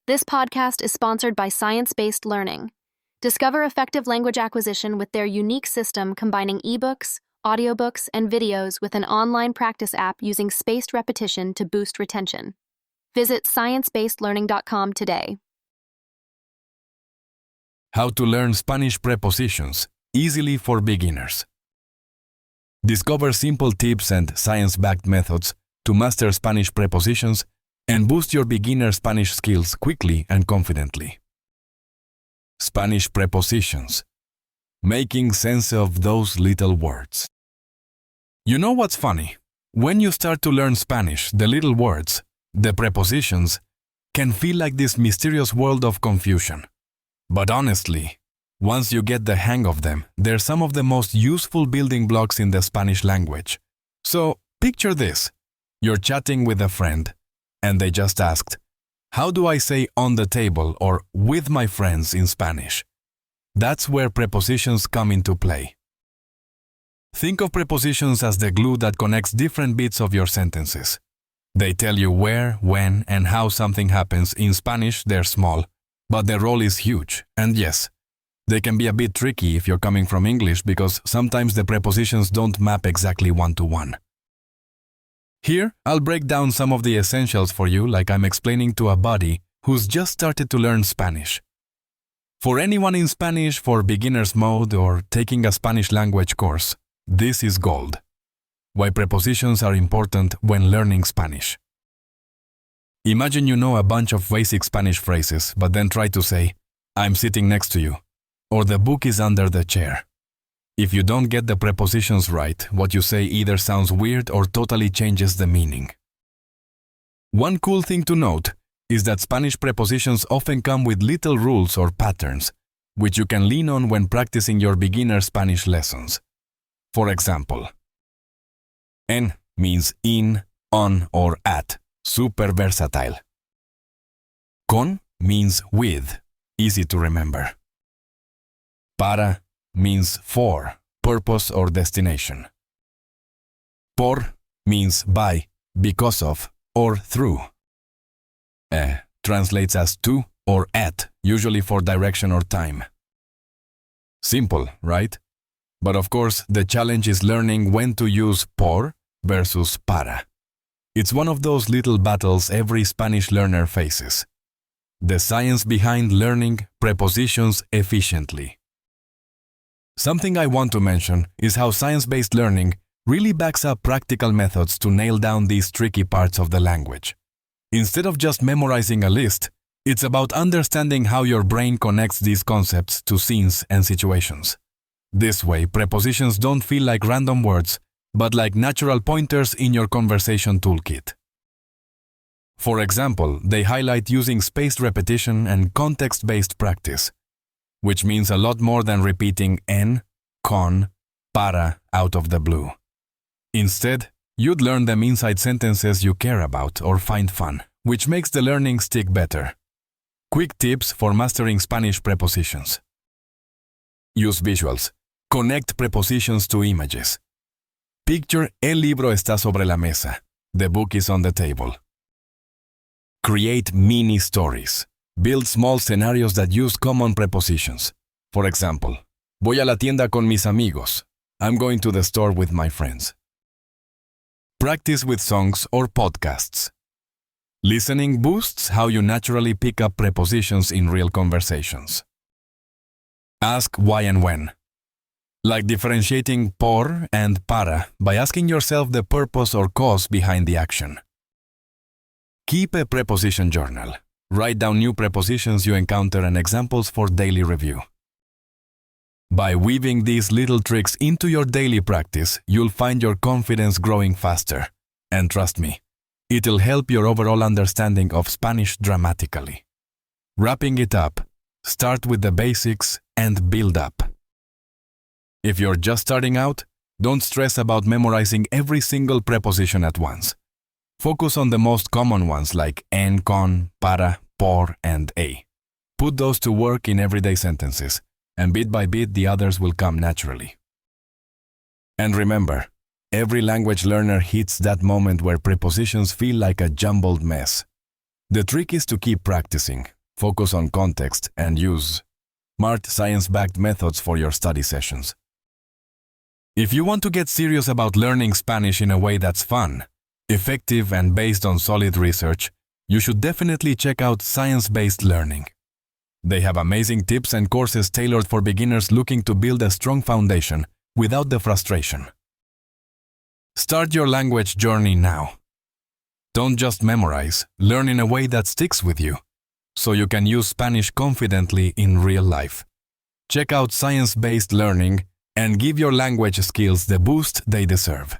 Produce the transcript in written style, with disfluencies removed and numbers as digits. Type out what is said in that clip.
This podcast is sponsored by Science-Based Learning. Discover effective language acquisition with their unique system combining ebooks, audiobooks, and videos with an online practice app using spaced repetition to boost retention. Visit sciencebasedlearning.com today. How to learn Spanish prepositions easily for beginners. Discover simple tips and science-backed methods to master Spanish prepositions and boost your beginner Spanish skills quickly and confidently. Spanish prepositions. Making sense of those little words. You know what's funny? When you start to learn Spanish, the little words, the prepositions, can feel like this mysterious world of confusion. But honestly, once you get the hang of them, they're some of the most useful building blocks in the Spanish language. So, picture this. You're chatting with a friend, and they just asked, "How do I say on the table or with my friends in Spanish?" That's where prepositions come into play. Think of prepositions as the glue that connects different bits of your sentences. They tell you where, when, and how something happens. In Spanish, they're small, but their role is huge. And yes, they can be a bit tricky if you're coming from English because sometimes the prepositions don't map exactly one-to-one. Here, I'll break down some of the essentials for you like I'm explaining to a buddy who's just started to learn Spanish. For anyone in Spanish for beginners mode or taking a Spanish language course, this is gold. Why prepositions are important when learning Spanish. Imagine you know a bunch of basic Spanish phrases, but then try to say, "I'm sitting next to you," or "the book is under the chair." If you don't get the prepositions right, what you say either sounds weird or totally changes the meaning. One cool thing to note is that Spanish prepositions often come with little rules or patterns, which you can lean on when practicing your beginner Spanish lessons. For example, en means in, on, or at, super versatile. Con means with, easy to remember. Para means for, purpose or destination. Por means by, because of, or through. Translates as to or at, usually for direction or time. Simple, right? But of course, the challenge is learning when to use por versus para. It's one of those little battles every Spanish learner faces. The science behind learning prepositions efficiently. Something I want to mention is how science-based learning really backs up practical methods to nail down these tricky parts of the language. Instead of just memorizing a list, it's about understanding how your brain connects these concepts to scenes and situations. This way, prepositions don't feel like random words, but like natural pointers in your conversation toolkit. For example, they highlight using spaced repetition and context-based practice, which means a lot more than repeating en, con, para out of the blue. Instead, you'd learn them inside sentences you care about or find fun, which makes the learning stick better. Quick tips for mastering Spanish prepositions. Use visuals. Connect prepositions to images. Picture el libro está sobre la mesa. The book is on the table. Create mini stories. Build small scenarios that use common prepositions. For example, voy a la tienda con mis amigos. I'm going to the store with my friends. Practice with songs or podcasts. Listening boosts how you naturally pick up prepositions in real conversations. Ask why and when. Like differentiating por and para by asking yourself the purpose or cause behind the action. Keep a preposition journal. Write down new prepositions you encounter and examples for daily review. By weaving these little tricks into your daily practice, you'll find your confidence growing faster. And trust me, it'll help your overall understanding of Spanish dramatically. Wrapping it up, start with the basics and build up. If you're just starting out, don't stress about memorizing every single preposition at once. Focus on the most common ones like en, con, para, por, and a. Put those to work in everyday sentences, and bit by bit the others will come naturally. And remember, every language learner hits that moment where prepositions feel like a jumbled mess. The trick is to keep practicing, Focus on context and use smart science-backed methods for your study sessions. If you want to get serious about learning Spanish in a way that's fun, effective, and based on solid research, you should definitely check out Science-Based Learning. They have amazing tips and courses tailored for beginners looking to build a strong foundation without the frustration. Start your language journey now. Don't just memorize, learn in a way that sticks with you, so you can use Spanish confidently in real life. Check out Science-Based Learning and give your language skills the boost they deserve.